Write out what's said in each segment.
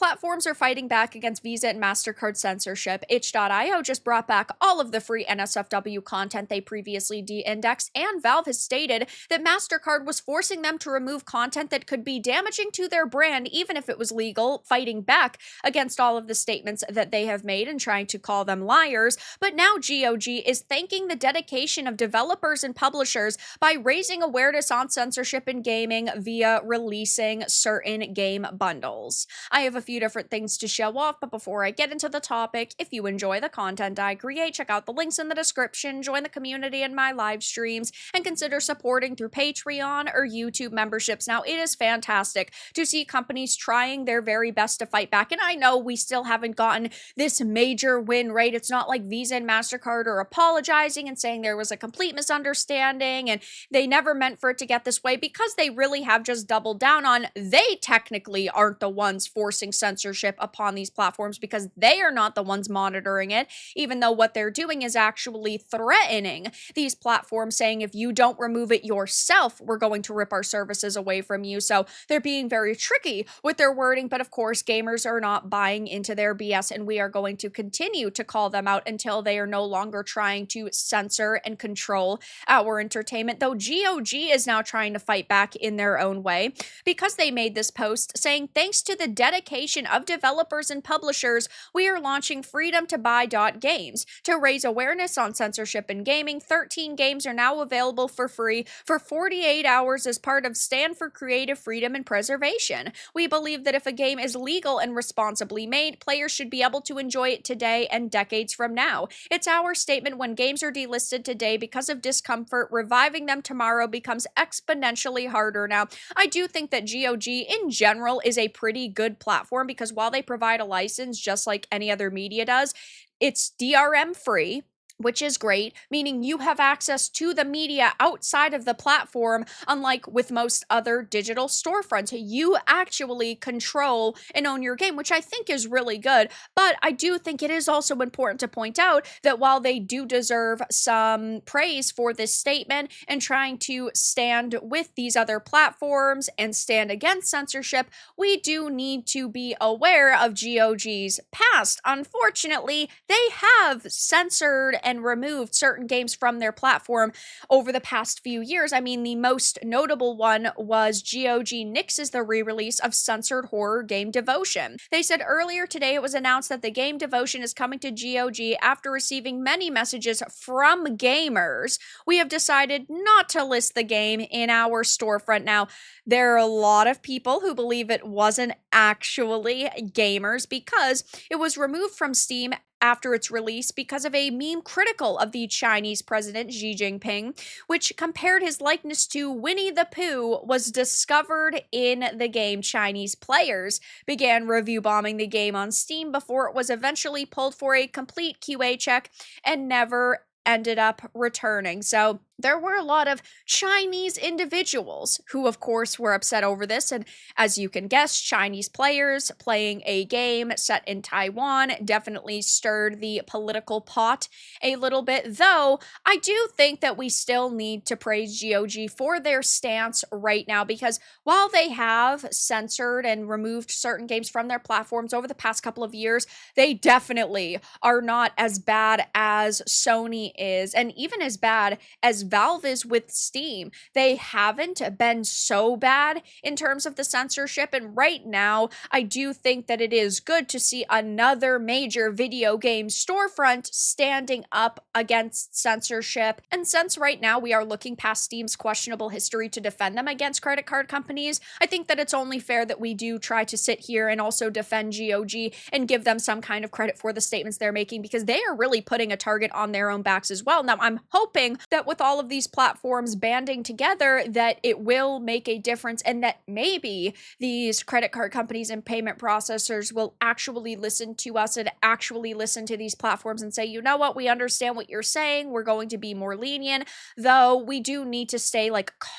platforms are fighting back against Visa and Mastercard censorship. Itch.io just brought back all of the free NSFW content they previously de-indexed, and Valve has stated that Mastercard was forcing them to remove content that could be damaging to their brand, even if it was legal, fighting back against all of the statements that they have made and trying to call them liars. But now GOG is thanking the dedication of developers and publishers by raising awareness on censorship in gaming via releasing certain game bundles. I have a few different things to show off, but before I get into the topic, if you enjoy the content I create, check out the links in the description, join the community in my live streams, and consider supporting through Patreon or YouTube memberships. Now, it is fantastic to see companies trying their very best to fight back, and I know we still haven't gotten this major win, right? It's not like Visa and MasterCard are apologizing and saying there was a complete misunderstanding and they never meant for it to get this way, because they really have just doubled down on they technically aren't the ones forcing censorship upon these platforms because they are not the ones monitoring it, even though what they're doing is actually threatening these platforms, saying if you don't remove it yourself, we're going to rip our services away from you. So they're being very tricky with their wording, but of course gamers are not buying into their BS, and we are going to continue to call them out until they are no longer trying to censor and control our entertainment, though GOG is now trying to fight back in their own way, because they made this post saying, thanks to the dedication of developers and publishers, we are launching freedom to buy.games to raise awareness on censorship in gaming. 13 games are now available for free for 48 hours as part of Stand for Creative Freedom and Preservation. We believe that if a game is legal and responsibly made, players should be able to enjoy it today and decades from now. It's our statement: when games are delisted today because of discomfort, reviving them tomorrow becomes exponentially harder. Now, I do think that GOG in general is a pretty good platform, because while they provide a license just like any other media does, it's DRM free, which is great, meaning you have access to the media outside of the platform, unlike with most other digital storefronts. You actually control and own your game, which I think is really good. But I do think it is also important to point out that while they do deserve some praise for this statement and trying to stand with these other platforms and stand against censorship, we do need to be aware of GOG's past. Unfortunately, they have censored and removed certain games from their platform over the past few years. I mean, the most notable one was GOG nixes the re-release of censored horror game Devotion. They said earlier today it was announced that the game Devotion is coming to GOG after receiving many messages from gamers. We have decided not to list the game in our storefront. Now, there are a lot of people who believe it wasn't actually gamers, because it was removed from Steam after its release because of a meme critical of the Chinese president Xi Jinping, which compared his likeness to Winnie the Pooh, was discovered in the game. Chinese players began review bombing the game on Steam before it was eventually pulled for a complete QA check and never ended up returning. So there were a lot of Chinese individuals who, of course, were upset over this. And as you can guess, Chinese players playing a game set in Taiwan definitely stirred the political pot a little bit. Though I do think that we still need to praise GOG for their stance right now, because while they have censored and removed certain games from their platforms over the past couple of years, they definitely are not as bad as Sony is, and even as bad as Valve is with Steam. They haven't been so bad in terms of the censorship, and right now I do think that it is good to see another major video game storefront standing up against censorship. And since right now we are looking past Steam's questionable history to defend them against credit card companies, I think that it's only fair that we do try to sit here and also defend GOG and give them some kind of credit for the statements they're making, because they are really putting a target on their own backs as well. Now, I'm hoping that with all of these platforms banding together, that it will make a difference, and that maybe these credit card companies and payment processors will actually listen to us and actually listen to these platforms and say, you know what, we understand what you're saying, we're going to be more lenient, though we do need to stay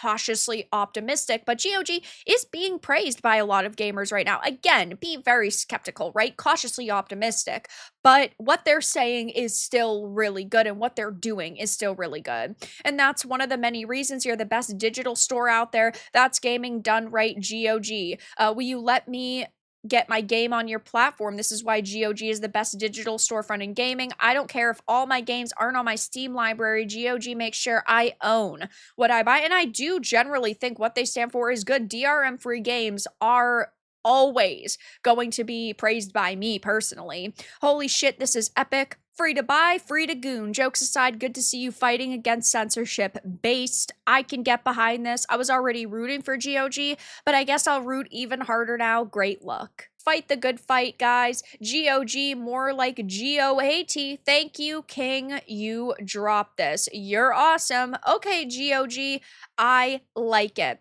cautiously optimistic. But GOG is being praised by a lot of gamers right now. Again, be very skeptical, right? Cautiously optimistic. But what they're saying is still really good, and what they're doing is still really good. And that's one of the many reasons you're the best digital store out there. That's gaming done right, GOG. Will you let me get my game on your platform. This is why GOG is the best digital storefront in gaming. I don't care if all my games aren't on my Steam library. GOG makes sure I own what I buy. And I do generally think what they stand for is good. DRM-free games are always going to be praised by me personally. Holy shit, this is epic. Free to buy, free to goon. Jokes aside, good to see you fighting against censorship based. I can get behind this. I was already rooting for GOG, but I guess I'll root even harder now. Great luck. Fight the good fight, guys. GOG, more like GOAT. Thank you, King. You dropped this. You're awesome. Okay, GOG, I like it.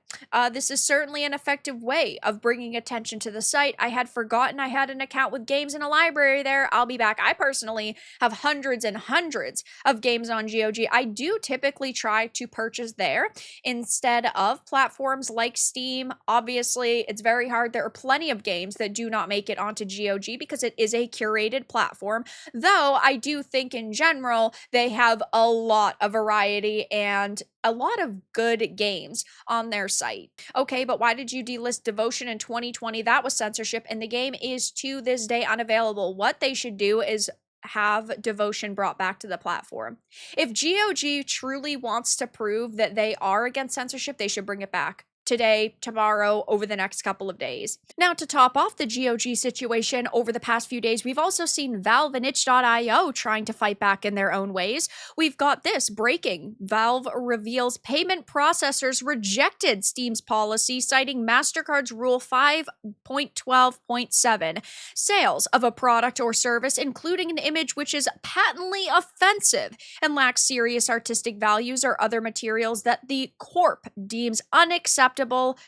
This is certainly an effective way of bringing attention to the site. I had forgotten I had an account with games in a library there. I'll be back. I personally have hundreds and hundreds of games on GOG. I do typically try to purchase there instead of platforms like Steam. Obviously, it's very hard. There are plenty of games that do not make it onto GOG because it is a curated platform, though I do think in general they have a lot of variety and a lot of good games on their site. Okay, but why did you delist Devotion in 2020? That was censorship, and the game is to this day unavailable. What they should do is have Devotion brought back to the platform. If GOG truly wants to prove that they are against censorship, they should bring it back. Today, tomorrow, over the next couple of days. Now, to top off the GOG situation, over the past few days, we've also seen Valve and itch.io trying to fight back in their own ways. We've got this breaking. Valve reveals payment processors rejected Steam's policy, citing Mastercard's Rule 5.12.7. Sales of a product or service, including an image which is patently offensive and lacks serious artistic values or other materials that the corp deems unacceptable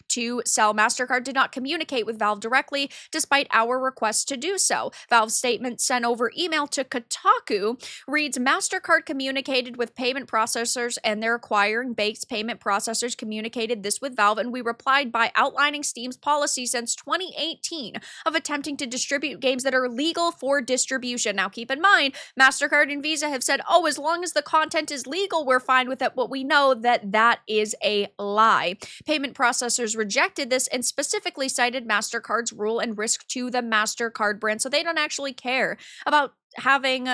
to sell. Mastercard did not communicate with Valve directly, despite our request to do so. Valve's statement sent over email to Kotaku reads, Mastercard communicated with payment processors and their acquiring-based payment processors communicated this with Valve, and we replied by outlining Steam's policy since 2018 of attempting to distribute games that are legal for distribution. Now, keep in mind, Mastercard and Visa have said, oh, as long as the content is legal, we're fine with it, but we know that that is a lie. Payment processors rejected this and specifically cited Mastercard's rule and risk to the Mastercard brand. So they don't actually care about having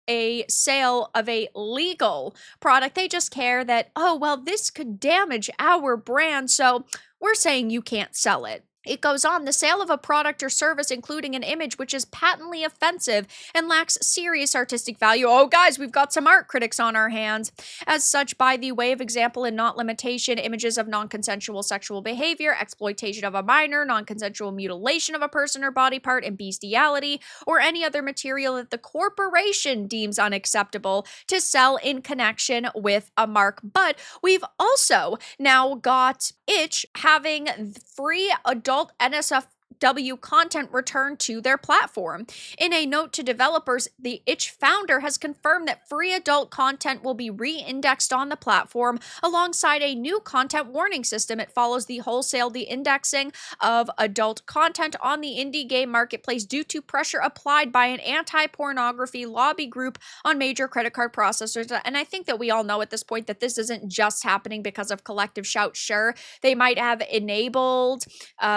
a sale of a legal product. They just care that, oh, well, this could damage our brand, so we're saying you can't sell it. It goes on, the sale of a product or service, including an image which is patently offensive and lacks serious artistic value. Oh, guys, we've got some art critics on our hands. As such, by the way of example and not limitation, images of non-consensual sexual behavior, exploitation of a minor, non-consensual mutilation of a person or body part, and bestiality, or any other material that the corporation deems unacceptable to sell in connection with a mark. But we've also now got Itch having free adult NSFW content returned to their platform. In a note to developers, the Itch founder has confirmed that free adult content will be re-indexed on the platform alongside a new content warning system. It follows the wholesale de-indexing of adult content on the indie game marketplace due to pressure applied by an anti-pornography lobby group on major credit card processors. And I think that we all know at this point that this isn't just happening because of collective shout. Sure, they might have enabled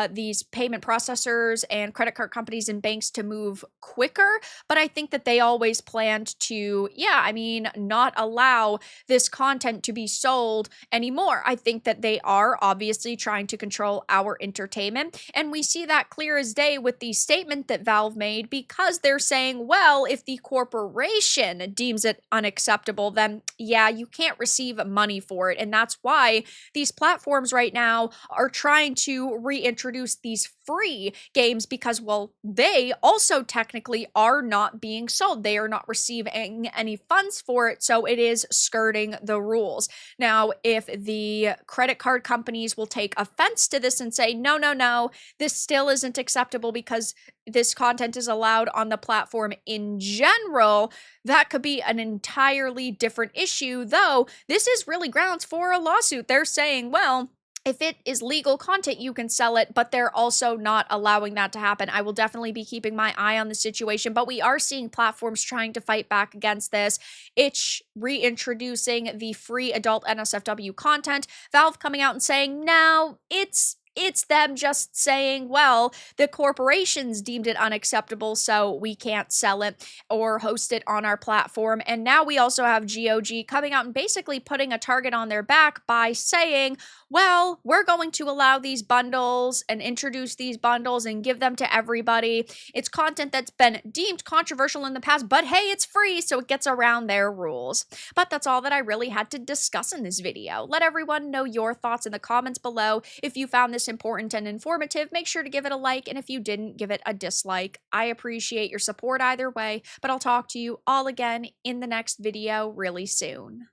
these payment processors and credit card companies and banks to move quicker, but I think that they always planned to, not allow this content to be sold anymore. I think that they are obviously trying to control our entertainment, and we see that clear as day with the statement that Valve made, because they're saying, well, if the corporation deems it unacceptable, then yeah, you can't receive money for it, and that's why these platforms right now are trying to reintroduce these free games because, well, they also technically are not being sold. They are not receiving any funds for it, so it is skirting the rules. Now, if the credit card companies will take offense to this and say, no, this still isn't acceptable because this content is allowed on the platform in general, that could be an entirely different issue, though this is really grounds for a lawsuit. They're saying, well, if it is legal content, you can sell it, but they're also not allowing that to happen. I will definitely be keeping my eye on the situation, but we are seeing platforms trying to fight back against this. Itch reintroducing the free adult NSFW content. Valve coming out and saying, no, it's It's them just saying, well, the corporations deemed it unacceptable, so we can't sell it or host it on our platform. And now we also have GOG coming out and basically putting a target on their back by saying, well, we're going to allow these bundles and introduce these bundles and give them to everybody. It's content that's been deemed controversial in the past, but hey, it's free, so it gets around their rules. But that's all that I really had to discuss in this video. Let everyone know your thoughts in the comments below. If you found this important and informative, make sure to give it a like, and if you didn't, give it a dislike. I appreciate your support either way, but I'll talk to you all again in the next video really soon.